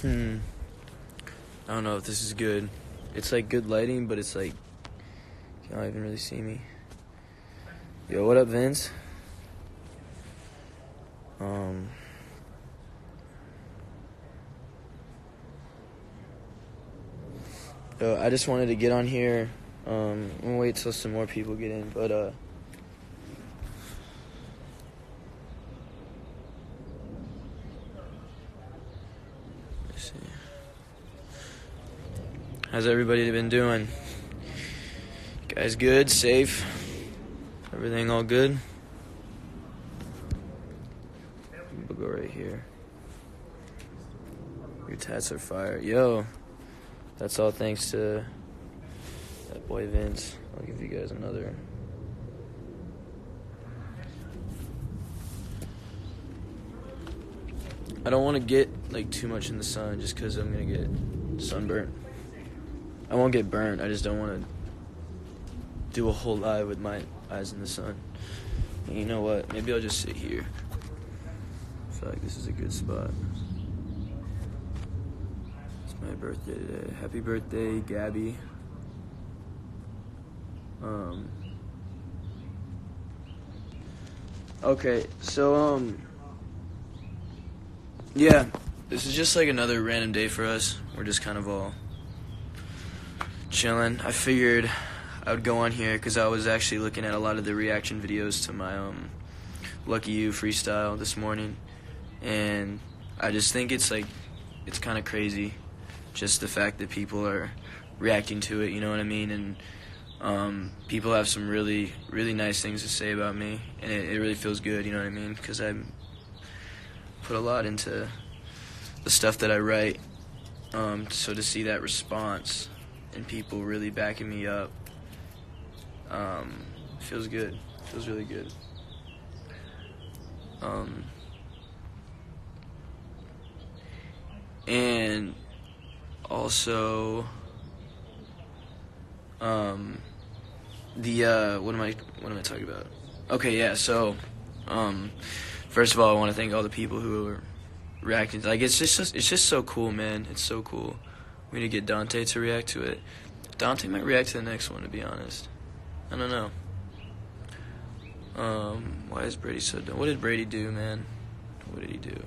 I don't know if this is good. It's like good lighting, but it's like you can't even really see me. Yo, what up, Vince? Yo, I just wanted to get on here. I'm gonna wait till some more people get in, but let's see. How's everybody been doing? Guys good? Safe? Everything all good? We'll go right here. Your tats are fire. Yo, that's all thanks to that boy Vince. I'll give you guys another. I don't want to get like too much in the sun just because I'm going to get sunburnt. I won't get burnt. I just don't want to do a whole live with my eyes in the sun. And you know what? Maybe I'll just sit here. I feel like this is a good spot. It's my birthday today. Happy birthday, Gabby. Okay, so, yeah, this is just like another random day for us. We're just kind of all chilling. I figured I would go on here because I was actually looking at a lot of the reaction videos to my Lucky You freestyle this morning, and I just think it's kind of crazy, just the fact that people are reacting to it, you know what I mean? And people have some really, really nice things to say about me, and it really feels good, you know what I mean? Because I put a lot into the stuff that I write, so to see that response and people really backing me up, feels good. Feels really good. And also, what am I talking about? Okay, yeah. So, first of all, I want to thank all the people who are reacting. Like, it's just so cool, man. It's so cool. We need to get Dante to react to it. Dante might react to the next one, to be honest. I don't know. Why is Brady so dumb? What did Brady do, man? What did he do?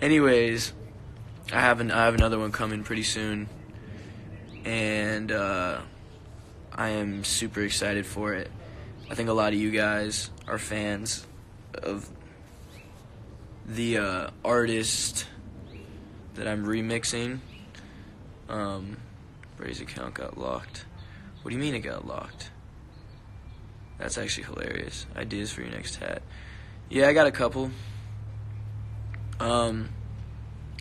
Anyways, I have another one coming pretty soon, and I am super excited for it. I think a lot of you guys are fans of the artist that I'm remixing. Brady's account got locked. What do you mean it got locked? That's actually hilarious. Ideas for your next hat. Yeah, I got a couple. I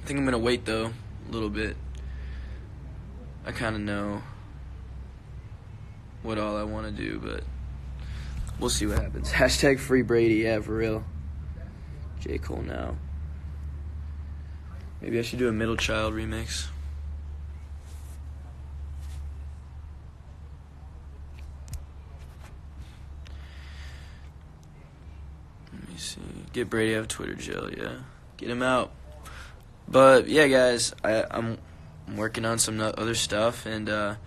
think I'm gonna wait though a little bit. I kind of know what all I want to do, but we'll see what happens. Hashtag free Brady. Yeah, for real. J. Cole now. Maybe I should do a Middle Child remix. Let me see. Get Brady out of Twitter jail, yeah. Get him out. But, yeah, guys, I'm working on some other stuff, and I'm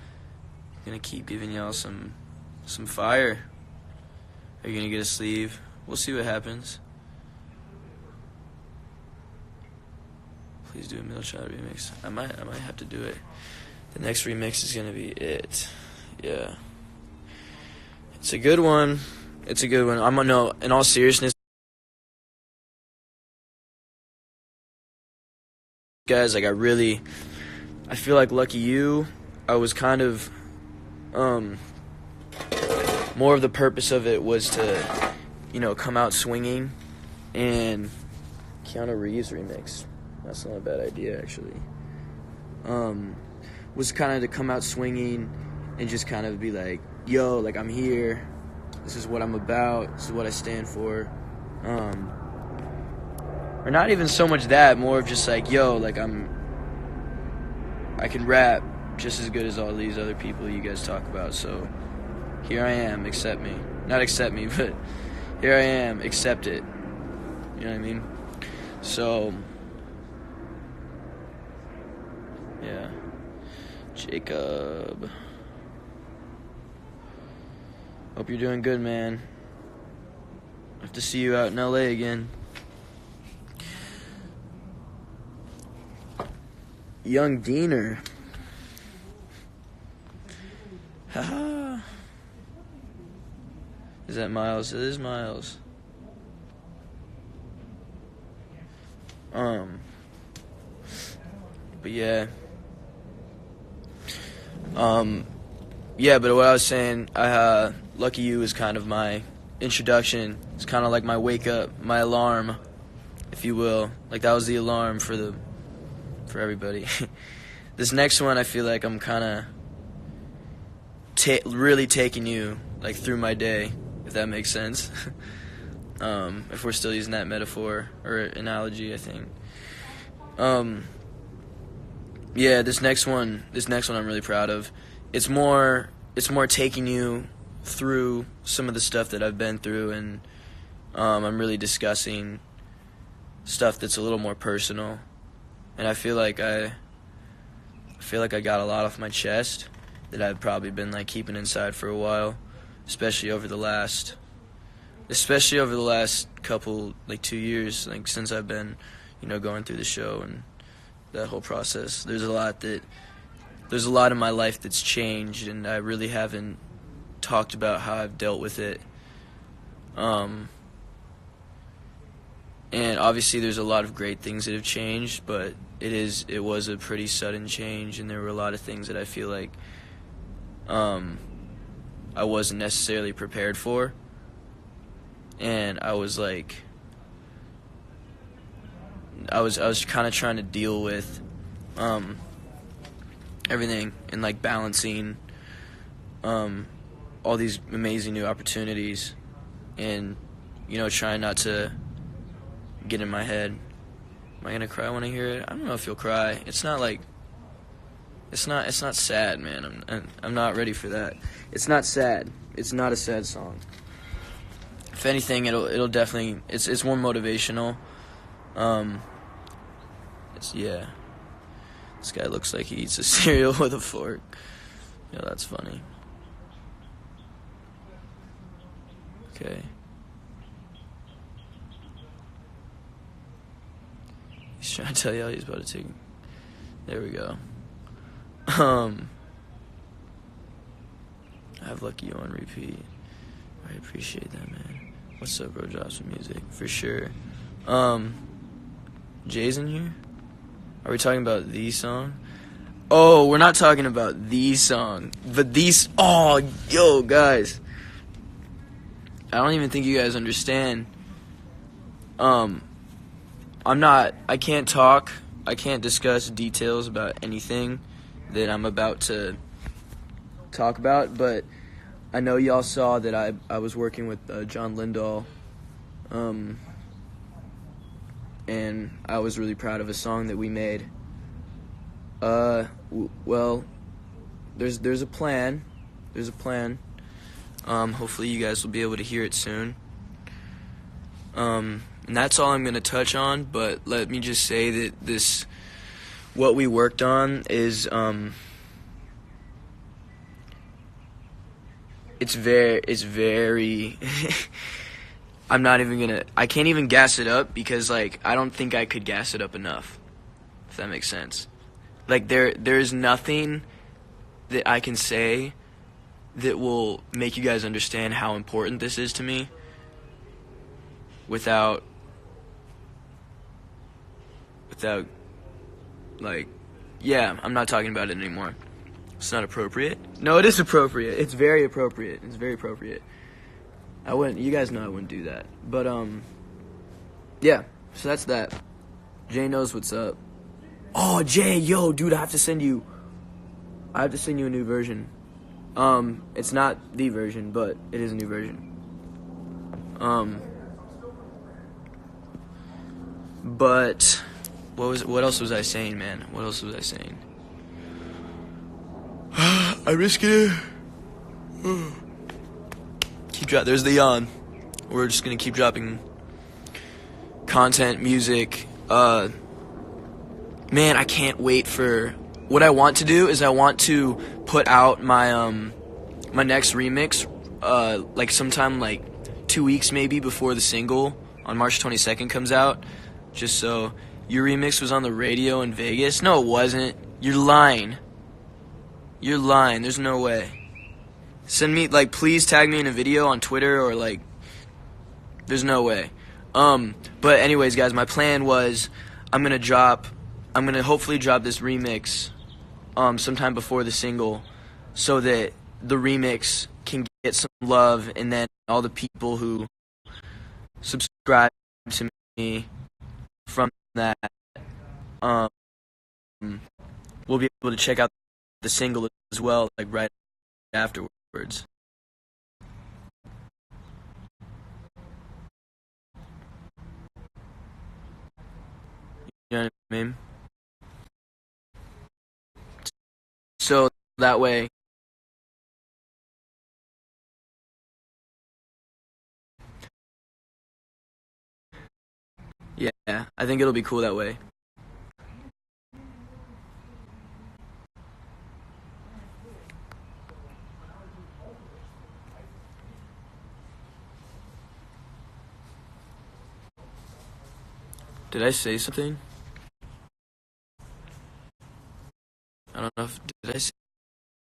going to keep giving y'all some fire. Are you going to get a sleeve? We'll see what happens. Please do a Middle Child remix. I might have to do it. The next remix is gonna be it. Yeah. It's a good one. It's a good one. No, in all seriousness, guys, like I feel like Lucky You, I was kind of more of the purpose of it was to, come out swinging, and Keanu Reeves remix. That's not a bad idea, actually. Was kind of to come out swinging and just kind of be like, yo, like, I'm here. This is what I'm about. This is what I stand for. Or not even so much that, more of just like, yo, like, I can rap just as good as all these other people you guys talk about. So here I am, accept me. Not accept me, but here I am, accept it. You know what I mean? So, yeah. Jacob. Hope you're doing good, man. Have to see you out in LA again. Young Diener. Haha. Is that Miles? It is Miles. But yeah. Yeah, but what I was saying, Lucky You is kind of my introduction. It's kind of like my wake up, my alarm, if you will. Like that was the alarm for everybody. This next one, I feel like I'm kind of really taking you like through my day, if that makes sense. If we're still using that metaphor or analogy, I think. Yeah, this next one I'm really proud of. It's more taking you through some of the stuff that I've been through, and I'm really discussing stuff that's a little more personal. And I feel like I got a lot off my chest that I've probably been like keeping inside for a while, especially over the last couple, like 2 years, like since I've been, going through the show and that whole process. There's a lot in my life that's changed, and I really haven't talked about how I've dealt with it. And obviously there's a lot of great things that have changed, but it was a pretty sudden change, and there were a lot of things that I feel like I wasn't necessarily prepared for. And I was kind of trying to deal with everything and like balancing all these amazing new opportunities, and trying not to get in my head. Am I gonna cry when I hear it? I don't know if you'll cry. It's not sad, man. I'm not ready for that. It's not sad. It's not a sad song. If anything, it'll definitely it's more motivational. Yeah. This guy looks like he eats a cereal with a fork. Yeah, that's funny. Okay. He's trying to tell you how he's about to take. There we go. I have Lucky You on repeat. I appreciate that, man. What's up, bro? Drop some music for sure. Jay's in here. Are we talking about the song? Oh, we're not talking about the song, but these. Oh, yo, guys. I don't even think you guys understand. I can't talk. I can't discuss details about anything that I'm about to talk about, but I know y'all saw that I was working with John Lindahl, and I was really proud of a song that we made. Well, there's a plan. There's a plan. Hopefully you guys will be able to hear it soon. And that's all I'm going to touch on, but let me just say that what we worked on is, it's very, I can't even gas it up because, I don't think I could gas it up enough, if that makes sense. There's nothing that I can say that will make you guys understand how important this is to me without I'm not talking about it anymore. It's not appropriate. No, it is appropriate. It's very appropriate. It's very appropriate. You guys know I wouldn't do that. But, yeah, so that's that. Jay knows what's up. Oh, Jay, yo, dude, I have to send you a new version. It's not the version, but it is a new version. But what else was I saying, man? What else was I saying? I'm just gonna there's the yawn. We're just gonna keep dropping content, music, man, I can't wait for what I want to do is I want to put out my my next remix like sometime like 2 weeks maybe before the single on March 22nd comes out. Just so your remix was on the radio in Vegas. No, it wasn't. You're lying. You're lying. There's no way. Send me, like, please tag me in a video on Twitter or, like, there's no way. But anyways, guys, my plan was I'm going to hopefully drop this remix sometime before the single so that the remix can get some love, and then all the people who subscribe to me from that will be able to check out the single as well, like right afterwards. You know what I mean? So that way, yeah, I think it'll be cool that way. Did I say something? I don't know if, did I say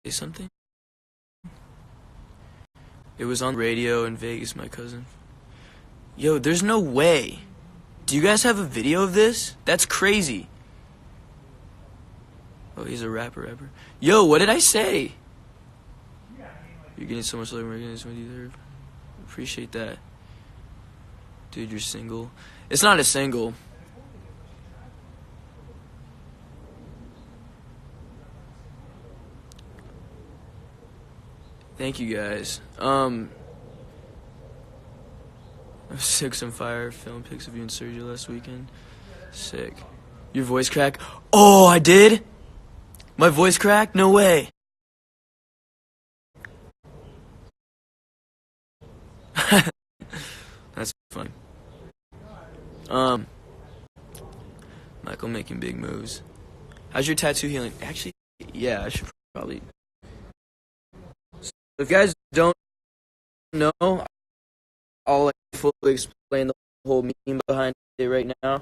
something? It was on the radio in Vegas, my cousin. Yo, there's no way. Do you guys have a video of this? That's crazy. Oh, he's a rapper. Yo, what did I say? You're getting so much love. We're getting so much either. Appreciate that. Dude, you're single. It's not a single. Thank you guys. I'm 6 on fire. Film pics of you and Sergio last weekend. Sick. Your voice crack? Oh, I did? My voice cracked? No way. That's fun. Michael making big moves. How's your tattoo healing? Actually, yeah, I should probably. If you guys don't know, I'll like fully explain the whole meme behind it right now.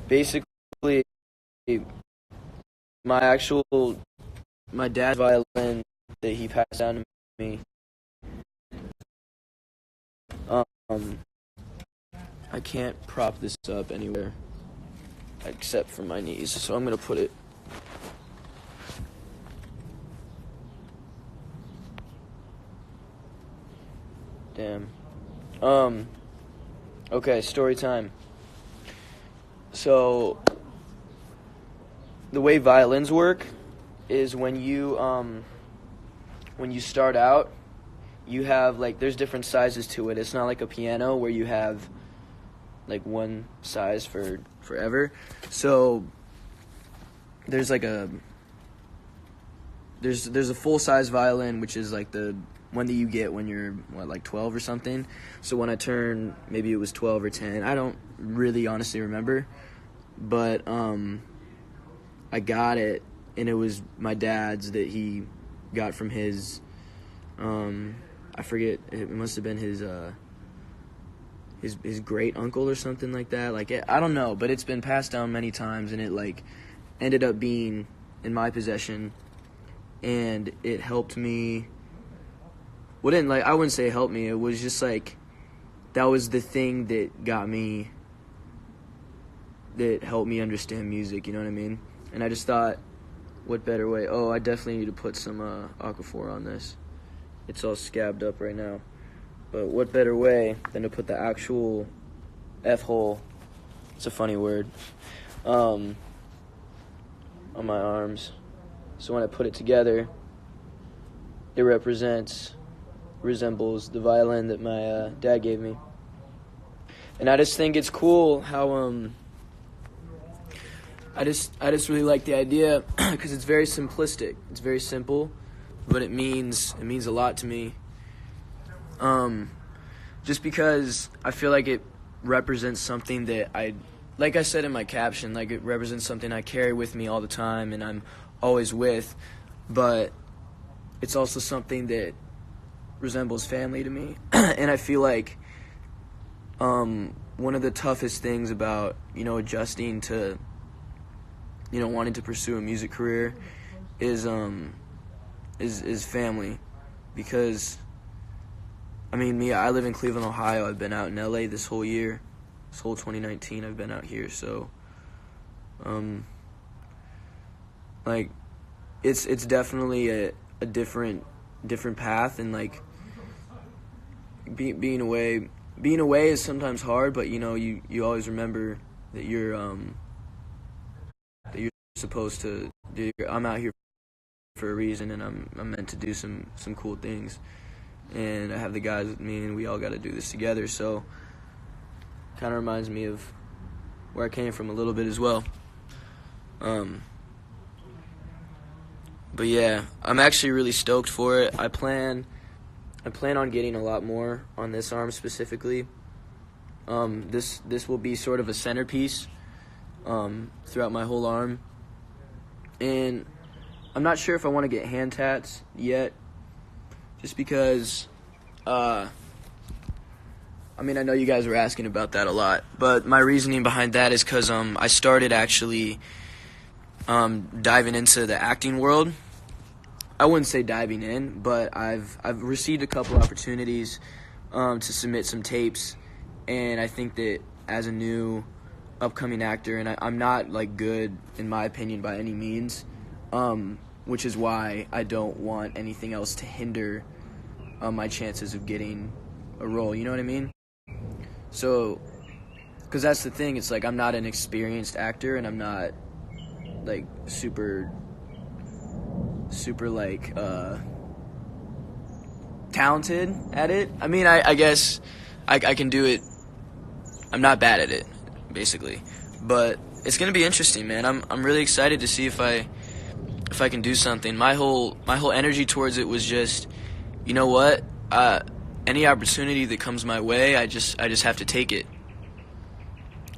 Basically, my dad's violin that he passed down to me. I can't prop this up anywhere except for my knees, so I'm gonna put it. Damn. Okay, story time. So, the way violins work is when you start out, you have, like, there's different sizes to it. It's not like a piano where you have, like, one size for forever. So, there's, like, there's a full-size violin, which is, like, the one that you get when you're, like 12 or something. So when I turned, maybe it was 12 or 10. I don't really honestly remember. But I got it, and it was my dad's that he got from his, I forget, it must have been his great uncle or something like that. Like, I don't know, but it's been passed down many times, and it, like, ended up being in my possession, and it helped me. I wouldn't say it helped me. It was just like, that was the thing that helped me understand music, you know what I mean? And I just thought, what better way? Oh, I definitely need to put some Aquaphor on this. It's all scabbed up right now. But what better way than to put the actual F-hole, it's a funny word, on my arms. So when I put it together, it resembles the violin that my dad gave me. And I just think it's cool how I just really like the idea because it's very simplistic. It's very simple, but it means a lot to me. just because I feel like it represents something that like I said in my caption, like it represents something I carry with me all the time and I'm always with, but it's also something that resembles family to me. And I feel like one of the toughest things about, adjusting to, wanting to pursue a music career is family. Because, I live in Cleveland, Ohio. I've been out in LA this whole year. This whole 2019 I've been out here, so it's definitely a different path, and like being away is sometimes hard, but you always remember that you're supposed to do. I'm out here for a reason, and I'm meant to do some cool things, and I have the guys with me, and we all got to do this together. So kind of reminds me of where I came from a little bit as well. But yeah, I'm actually really stoked for it. I plan on getting a lot more on this arm specifically. This will be sort of a centerpiece throughout my whole arm. And I'm not sure if I want to get hand tats yet, just because I know you guys were asking about that a lot, but my reasoning behind that is because I started actually diving into the acting world. I wouldn't say diving in, but I've received a couple opportunities to submit some tapes, and I think that as a new upcoming actor, and I'm not like good in my opinion by any means, which is why I don't want anything else to hinder my chances of getting a role. You know what I mean? So, because that's the thing, it's like I'm not an experienced actor, and I'm not like super like talented at it. I guess I can do it. I'm not bad at it, basically, but it's gonna be interesting, man. I'm really excited to see if I can do something. My whole energy towards it was just, you know what, any opportunity that comes my way, I just have to take it.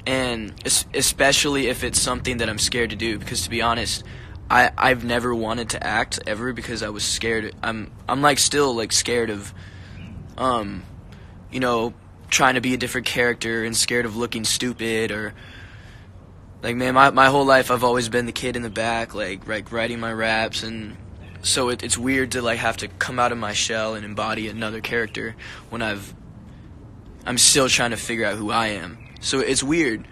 And especially if it's something that I'm scared to do, because to be honest, I've never wanted to act ever because I was scared. I'm like still like scared of trying to be a different character and scared of looking stupid, or like, man, my whole life I've always been the kid in the back, like writing my raps, and so it's weird to like have to come out of my shell and embody another character when I'm still trying to figure out who I am. So it's weird,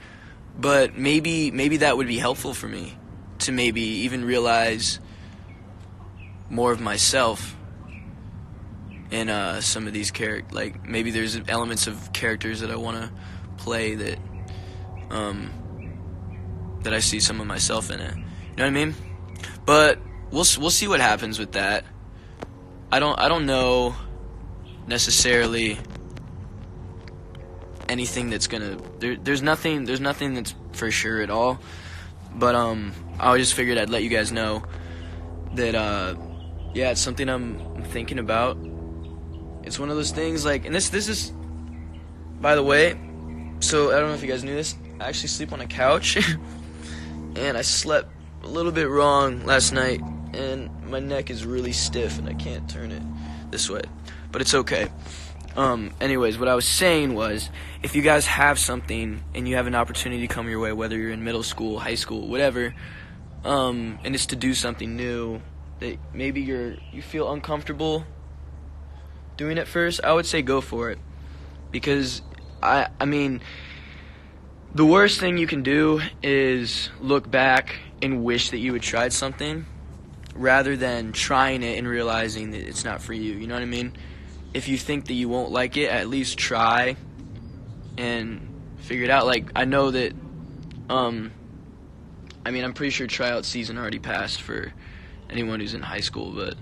but maybe that would be helpful for me to maybe even realize more of myself in some of these characters. Like maybe there's elements of characters that I want to play that I see some of myself in it. You know what I mean? But we'll see what happens with that. I don't know necessarily anything that's gonna. There's nothing that's for sure at all. But I just figured I'd let you guys know that it's something I'm thinking about. It's one of those things like, and this is, by the way, so I don't know if you guys knew this, I actually sleep on a couch, and I slept a little bit wrong last night, and my neck is really stiff, and I can't turn it this way, but it's okay. Anyways, what I was saying was, if you guys have something and you have an opportunity come your way, whether you're in middle school, high school, whatever, and it's to do something new that maybe you feel uncomfortable doing at first, I would say go for it. Because I mean, the worst thing you can do is look back and wish that you had tried something rather than trying it and realizing that it's not for you. You know what I mean? If you think that you won't like it, at least try and figure it out. Like, I know that, I'm pretty sure tryout season already passed for anyone who's in high school, but,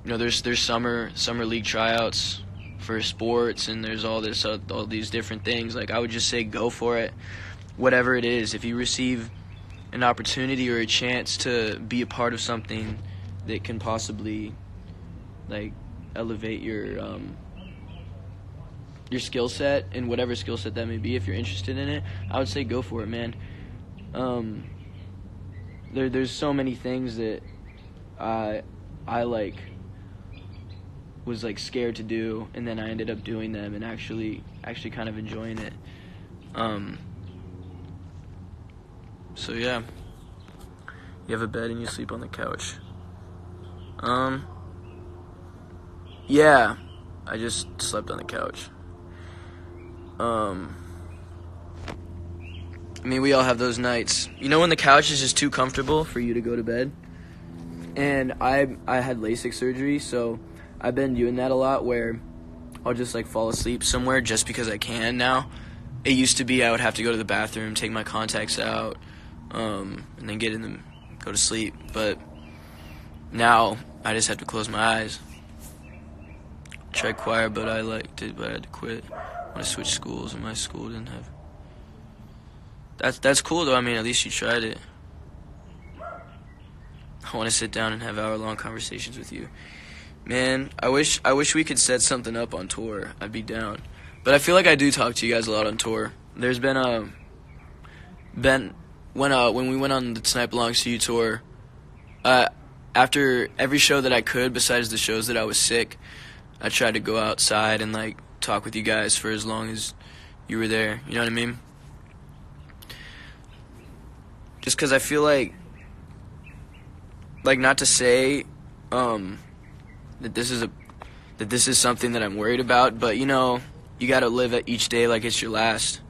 there's summer league tryouts for sports, and there's all these different things. Like, I would just say go for it, whatever it is. If you receive an opportunity or a chance to be a part of something that can possibly, like, elevate your your skill set and whatever skill set that may be. If you're interested in it, I would say go for it, man. There's so many things that I like was like scared to do, and then I ended up doing them and actually kind of enjoying it. So yeah, you have a bed and you sleep on the couch. Yeah, I just slept on the couch. I mean, we all have those nights. You know when the couch is just too comfortable for you to go to bed? And I had LASIK surgery, so I've been doing that a lot, where I'll just like fall asleep somewhere just because I can now. It used to be I would have to go to the bathroom, take my contacts out, and then go to sleep. But now I just have to close my eyes. Tried choir, but I liked it, but I had to quit when I switched schools, and my school didn't have. That's cool though. I mean, at least you tried it. I want to sit down and have hour-long conversations with you, man. I wish we could set something up on tour. I'd be down, but I feel like I do talk to you guys a lot on tour. There's been when we went on the Tonight Belongs to You tour. After every show that I could, besides the shows that I was sick, I tried to go outside and like talk with you guys for as long as you were there. You know what I mean? Just because I feel like not to say that this is something that I'm worried about, but you know, you gotta live at each day like it's your last.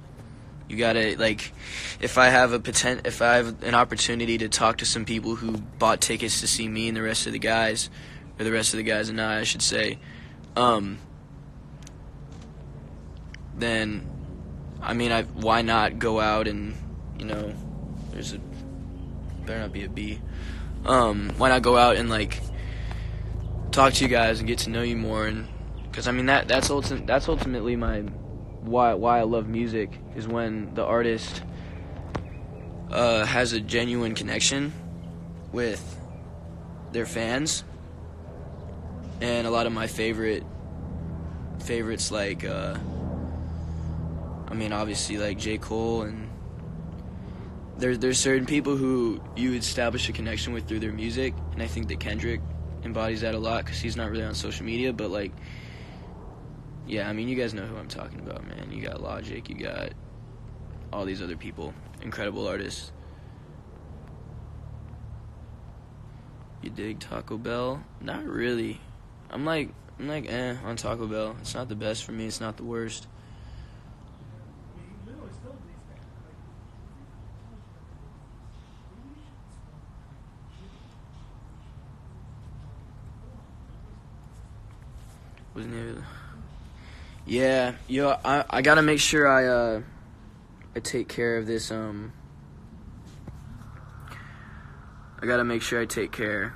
You gotta, like, if I have an opportunity to talk to some people who bought tickets to see me and the rest of the guys, or the rest of the guys and I should say, then, I mean, why not go out and, you know, better not be a B. Why not go out and, like, talk to you guys and get to know you more? And because I mean that's ultimately why I love music, is when the artist has a genuine connection with their fans. And a lot of my favorites, like I mean, obviously, like J. Cole, and there's certain people who you establish a connection with through their music, and I think that Kendrick embodies that a lot, because he's not really on social media, but like, yeah, I mean, you guys know who I'm talking about, man. You got Logic, you got all these other people, incredible artists. You dig Taco Bell? Not really. I'm like on Taco Bell. It's not the best for me, it's not the worst. Wasn't it? Yeah, yo, I gotta make sure I take care of this. I gotta make sure I take care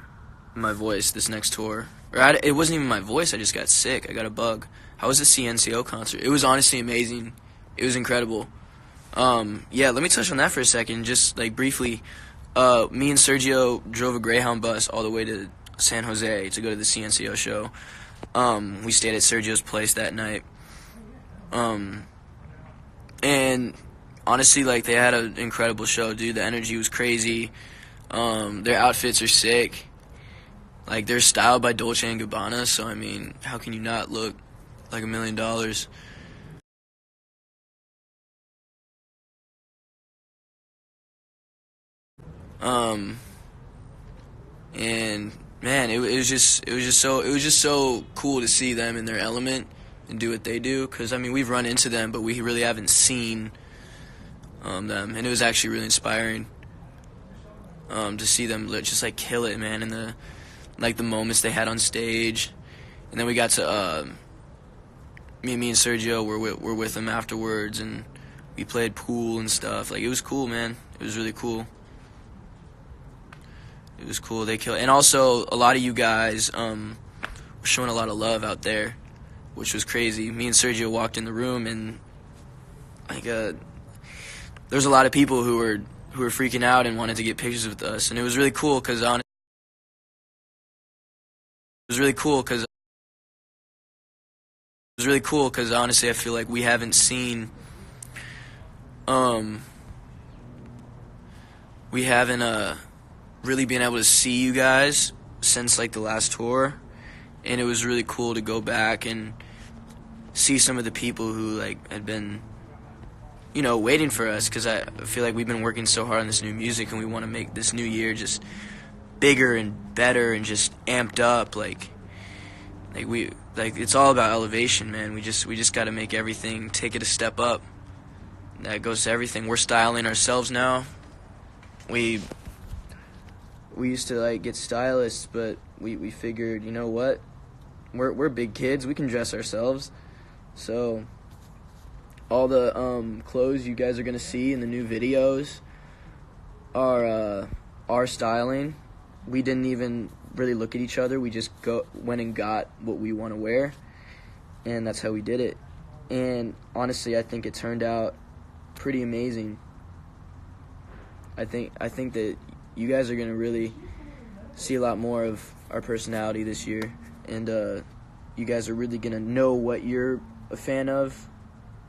of my voice this next tour. It wasn't even my voice. I just got sick. I got a bug. How was the CNCO concert? It was honestly amazing. It was incredible. Yeah, let me touch on that for a second, just like briefly. Me and Sergio drove a Greyhound bus all the way to San Jose to go to the CNCO show. We stayed at Sergio's place that night. And honestly, like, they had an incredible show, dude. The energy was crazy. Their outfits are sick. Like, they're styled by Dolce & Gabbana, so, I mean, how can you not look like $1 million? And man, it was just so cool to see them in their element and do what they do, because I mean, we've run into them, but we really haven't seen them, and it was actually really inspiring to see them just like kill it, man, and the moments they had on stage. And then we got to me and Sergio were with them afterwards, and we played pool and stuff. Like, it was cool, man. It was really cool. It was cool. They killed, and also a lot of you guys were showing a lot of love out there, which was crazy. Me and Sergio walked in the room, and like there's a lot of people who were freaking out and wanted to get pictures with us, and it was really cool because was really cool because honestly I feel like we haven't seen um we haven't really been able to see you guys since like the last tour, and it was really cool to go back and see some of the people who like had been waiting for us, because I feel like we've been working so hard on this new music and we want to make this new year just bigger and better and just amped up. Like it's all about elevation, man. We just got to make everything, take it a step up. That goes to everything. We're styling ourselves now. We used to like get stylists, but we figured, you know what? We're big kids. We can dress ourselves. So all the clothes you guys are gonna see in the new videos are our styling. We didn't even really look at each other. We just went and got what we want to wear, and that's how we did it. And honestly, I think it turned out pretty amazing. I think that you guys are gonna really see a lot more of our personality this year, and you guys are really gonna know what you're a fan of.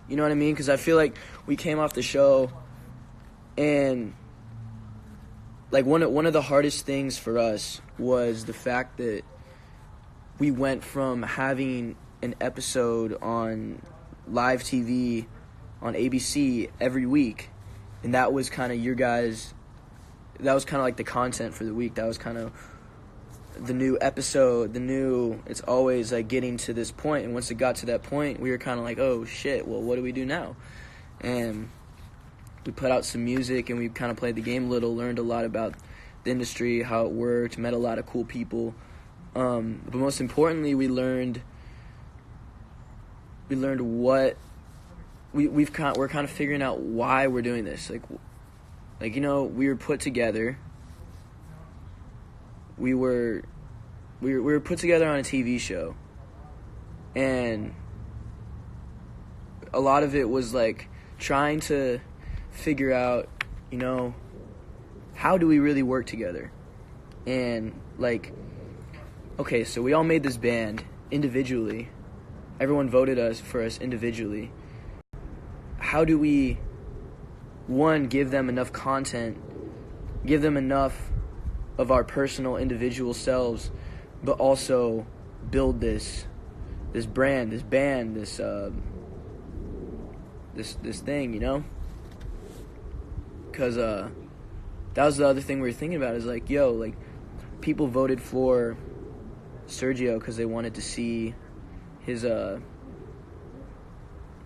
You know what I mean? Because I feel like we came off the show, and like one of the hardest things for us was the fact that we went from having an episode on live TV on ABC every week, and that was kind of that was kind of like the content for the week. That was kind of the new episode, it's always like getting to this point. And once it got to that point, we were kind of like, oh shit, well, what do we do now? And we put out some music, and we kind of played the game a little, learned a lot about the industry, how it worked, met a lot of cool people. But most importantly, we learned what we're kind of figuring out why we're doing this. Like we were put together. We were put together on a TV show, and a lot of it was like trying to figure out, how do we really work together? And like, okay, so we all made this band individually. Everyone voted for us individually. How do we, one, give them enough content, give them enough of our personal individual selves, but also build this brand, this band, this thing, because that was the other thing we were thinking about, is like, people voted for Sergio because they wanted to see his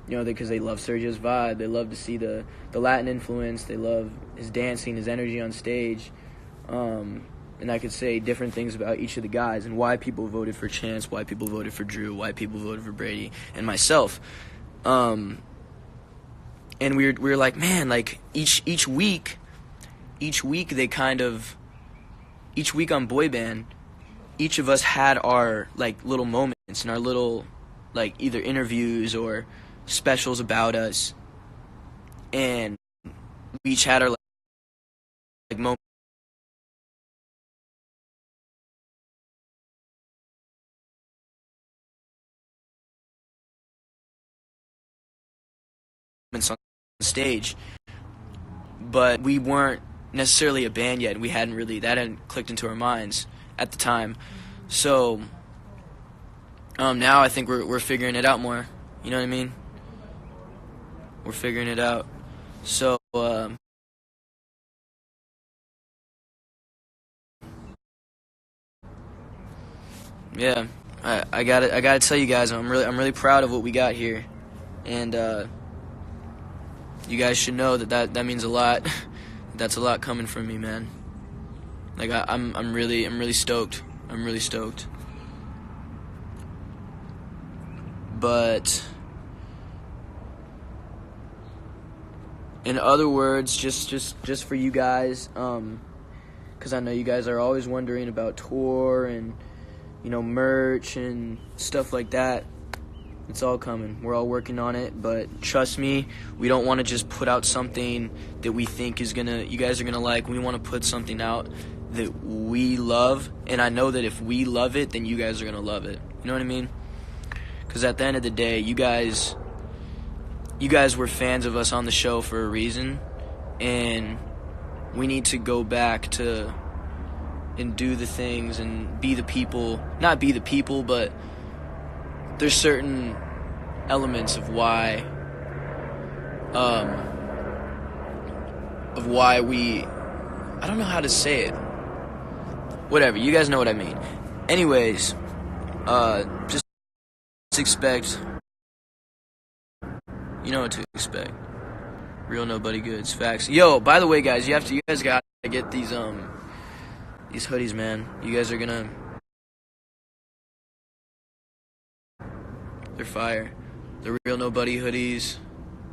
because they love Sergio's vibe, they love to see the Latin influence, they love his dancing, his energy on stage. And I could say different things about each of the guys and why people voted for Chance, why people voted for Drew, why people voted for Brady and myself. And we were like, man, like each week they kind of, each week on Boy Band, each of us had our like little moments and our little like either interviews or specials about us, and we each had our like moments on stage, but we weren't necessarily a band yet, and that hadn't clicked into our minds at the time. So now I think we're figuring it out more. You know what I mean? We're figuring it out. So yeah, I gotta tell you guys, I'm really proud of what we got here, and you guys should know that means a lot. That's a lot coming from me, man. Like I'm really stoked. I'm really stoked. But in other words, just for you guys, because I know you guys are always wondering about tour and merch and stuff like that. It's all coming. We're all working on it, but trust me, we don't want to just put out something that we think you guys are gonna like. We want to put something out that we love, and I know that if we love it, then you guys are gonna love it. You know what I mean? because at the end of the day, you guys were fans of us on the show for a reason, and we need to go back to and do the things and be the people. Not be the people, but there's certain elements of why we, I don't know how to say it. Whatever, you guys know what I mean. Anyways, just expect, you know what to expect. Real nobody goods, facts. Yo, by the way, guys, you guys gotta get these hoodies, man. You guys are gonna, they're fire. The real nobody hoodies,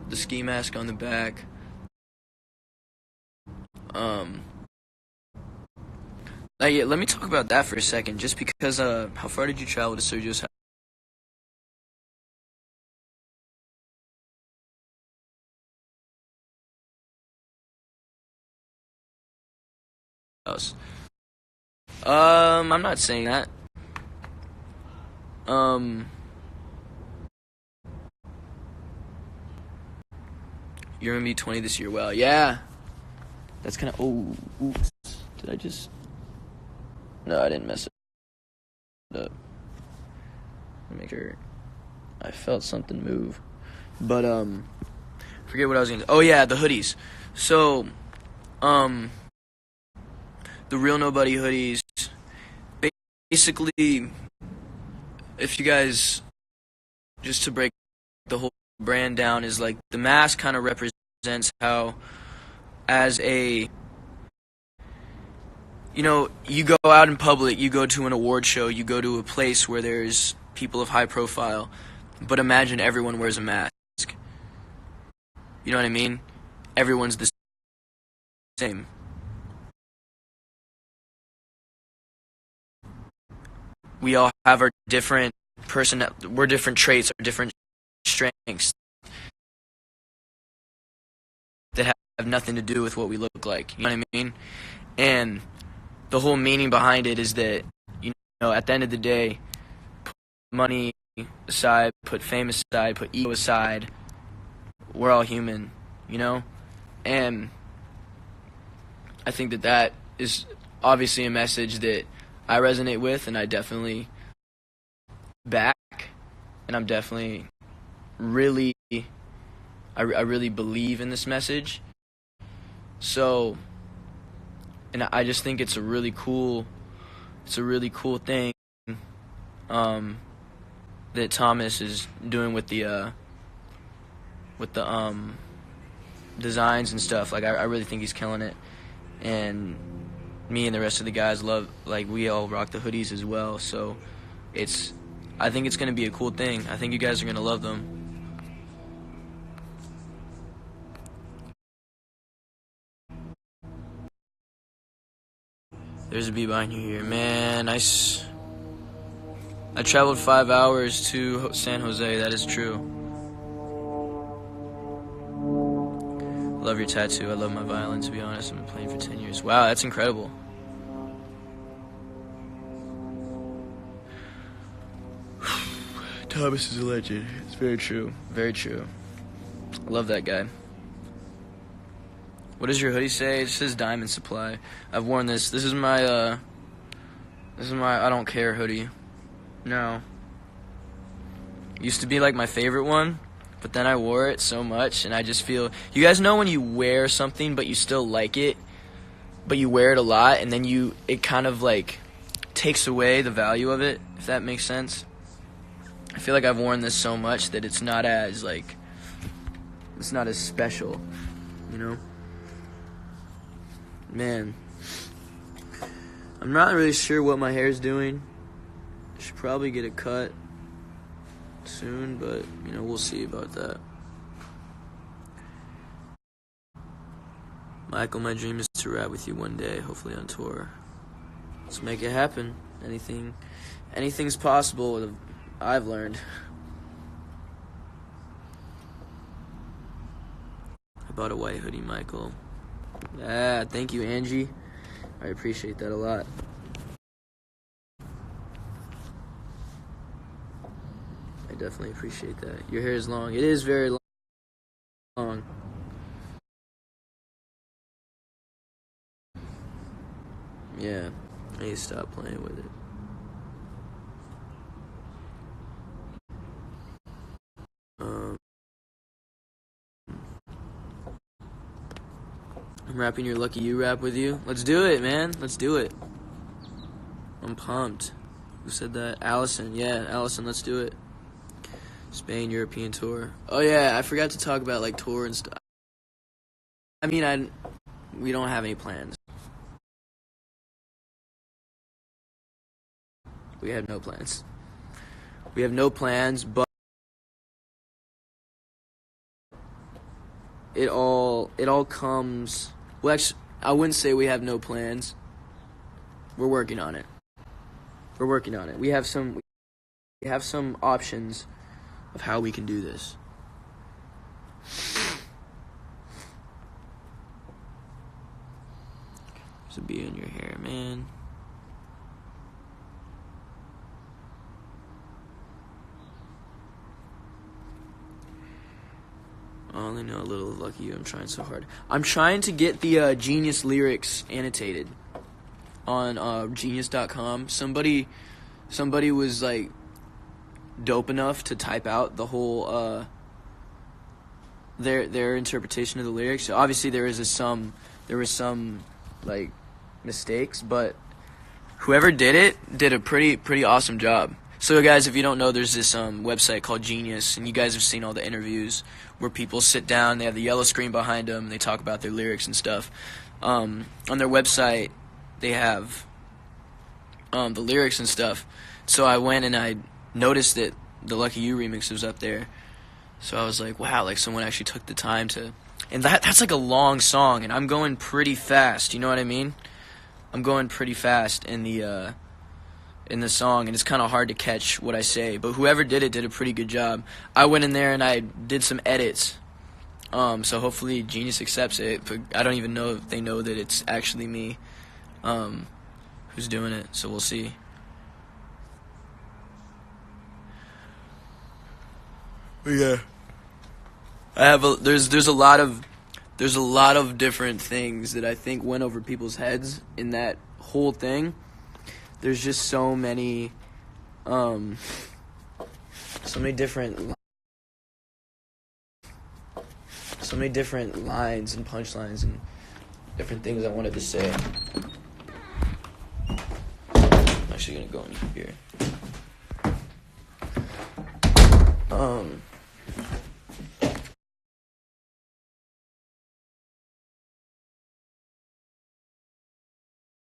the ski mask on the back. Yeah, let me talk about that for a second, just because, how far did you travel to Sergio's house? I'm not saying that. You're gonna be 20 this year. Well, yeah. That's kind of, oh, oops. Did I just, no, I didn't mess it up. Make sure. I felt something move. But, forget what I was gonna, oh yeah, the hoodies. So, the real nobody hoodies, basically, if you guys, just to break the whole brand down, is like the mask kind of represents how, as a, you know, you go out in public, you go to an award show, you go to a place where there's people of high profile, but imagine everyone wears a mask. You know what I mean? Everyone's the same. We all have our different we're different traits, our different strengths that have nothing to do with what we look like. You know what I mean? And the whole meaning behind it is that, you know, at the end of the day, put money aside, put fame aside, put ego aside, we're all human, you know? And I think that that is obviously a message that I resonate with, and I definitely back, and I'm definitely really, I really believe in this message. So, and I just think it's a really cool thing that Thomas is doing with the designs and stuff. Like, I really think he's killing it, and me and the rest of the guys love, like, we all rock the hoodies as well. So I think it's gonna be a cool thing. I think you guys are gonna love them. There's a bee behind you here, man. I traveled 5 hours to San Jose. That is true. Love your tattoo. I love my violin, to be honest. I've been playing for 10 years. Wow, that's incredible. Thomas is a legend. It's very true. Very true. I love that guy. What does your hoodie say? It says Diamond Supply. I've worn this. This is my I don't care hoodie. No. Used to be like my favorite one, but then I wore it so much, and I just feel, you guys know when you wear something but you still like it, but you wear it a lot, and then it kind of like takes away the value of it, if that makes sense. I feel like I've worn this so much that it's not as special, you know? Man, I'm not really sure what my hair's doing. I should probably get a cut soon, but, you know, we'll see about that. Michael, my dream is to rap with you one day, hopefully on tour. Let's make it happen. Anything's possible, I've learned. I bought a white hoodie, Michael. Ah, thank you, Angie. I appreciate that a lot. I definitely appreciate that. Your hair is long. It is very long. Yeah, I need to stop playing with it. I'm rapping your Lucky You rap with you. Let's do it, man. Let's do it. I'm pumped. Who said that? Allison. Yeah, Allison, let's do it. Spain European tour. Oh yeah, I forgot to talk about like tour and stuff. I mean, we don't have any plans. We have no plans. We have no plans, but it all comes. Well, actually, I wouldn't say we have no plans. We're working on it. We're working on it. We have some options of how we can do this. There's a bee in your hair, man. I only know a little of Lucky You. I'm trying so hard. I'm trying to get the Genius lyrics annotated on Genius.com. Somebody was like dope enough to type out the whole their interpretation of the lyrics. So obviously there was some like mistakes, but whoever did it did a pretty awesome job. So guys, if you don't know, there's this website called Genius, and you guys have seen all the interviews where people sit down, they have the yellow screen behind them, and they talk about their lyrics and stuff. On their website, they have the lyrics and stuff. So I went and I noticed that the Lucky You remix was up there. So I was like, wow, like someone actually took the time to... And that's like a long song, and I'm going pretty fast, you know what I mean? I'm going pretty fast in the song, and it's kind of hard to catch what I say. But whoever did it did a pretty good job. I went in there and I did some edits. So hopefully Genius accepts it, but I don't even know if they know that it's actually me who's doing it, so we'll see. But yeah, I have there's a lot of different things that I think went over people's heads in that whole thing. There's just so many different lines and punchlines and different things I wanted to say. I'm actually gonna go in here.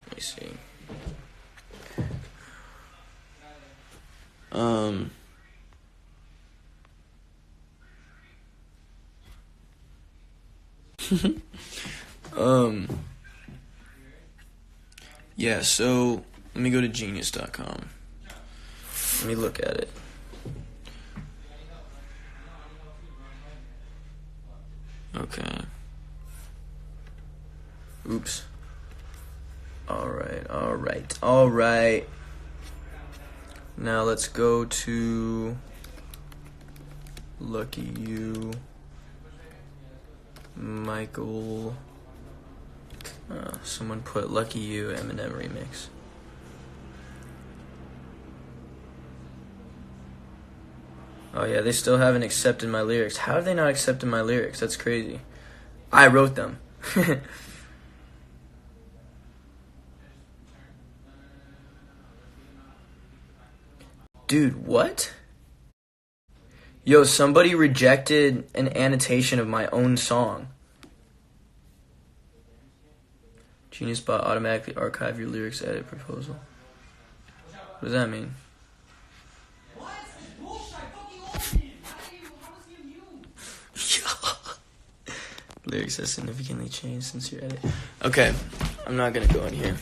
Let me see. Yeah, so let me go to Genius.com. Let me look at it. Okay. Oops. Alright. Now let's go to Lucky You, Michael. Someone put Lucky You Eminem remix. Oh yeah, they still haven't accepted my lyrics. How have they not accepted my lyrics? That's crazy. I wrote them. Dude, what? Yo, somebody rejected an annotation of my own song. Genius bot automatically archive your lyrics edit proposal. What does that mean? Lyrics have significantly changed since your edit. Okay, I'm not gonna go in here.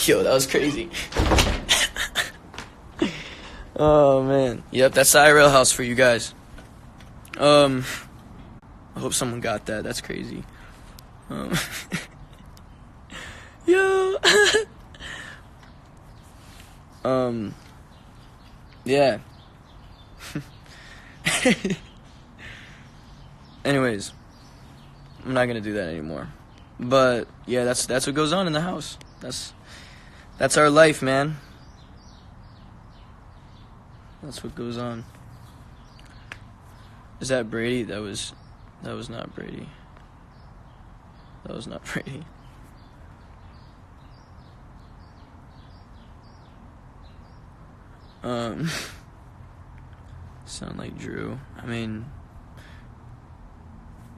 Yo, that was crazy. Oh man. Yep, that's the IRL house for you guys. I hope someone got that. That's crazy. Yo. Yeah. Anyways, I'm not gonna do that anymore. But yeah, that's what goes on in the house. That's our life, man. That's what goes on. Is that Brady? That was not Brady. That was not Brady. Sound like Drew. I mean,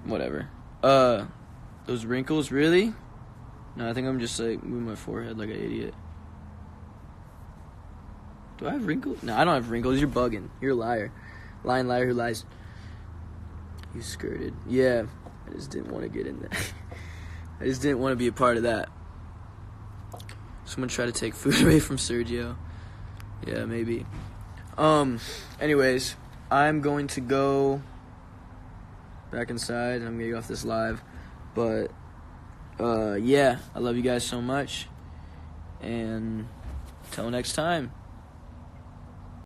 whatever. Those wrinkles, really? No, I think I'm just like moving my forehead like an idiot. Do I have wrinkles? No, I don't have wrinkles. You're bugging. You're a liar. Lying liar who lies. You skirted. Yeah, I just didn't want to get in there. I just didn't want to be a part of that. Someone try to take food away from Sergio. Yeah, maybe. Anyways, I'm going to go back inside. I'm going to get off this live. But, yeah, I love you guys so much. And until next time.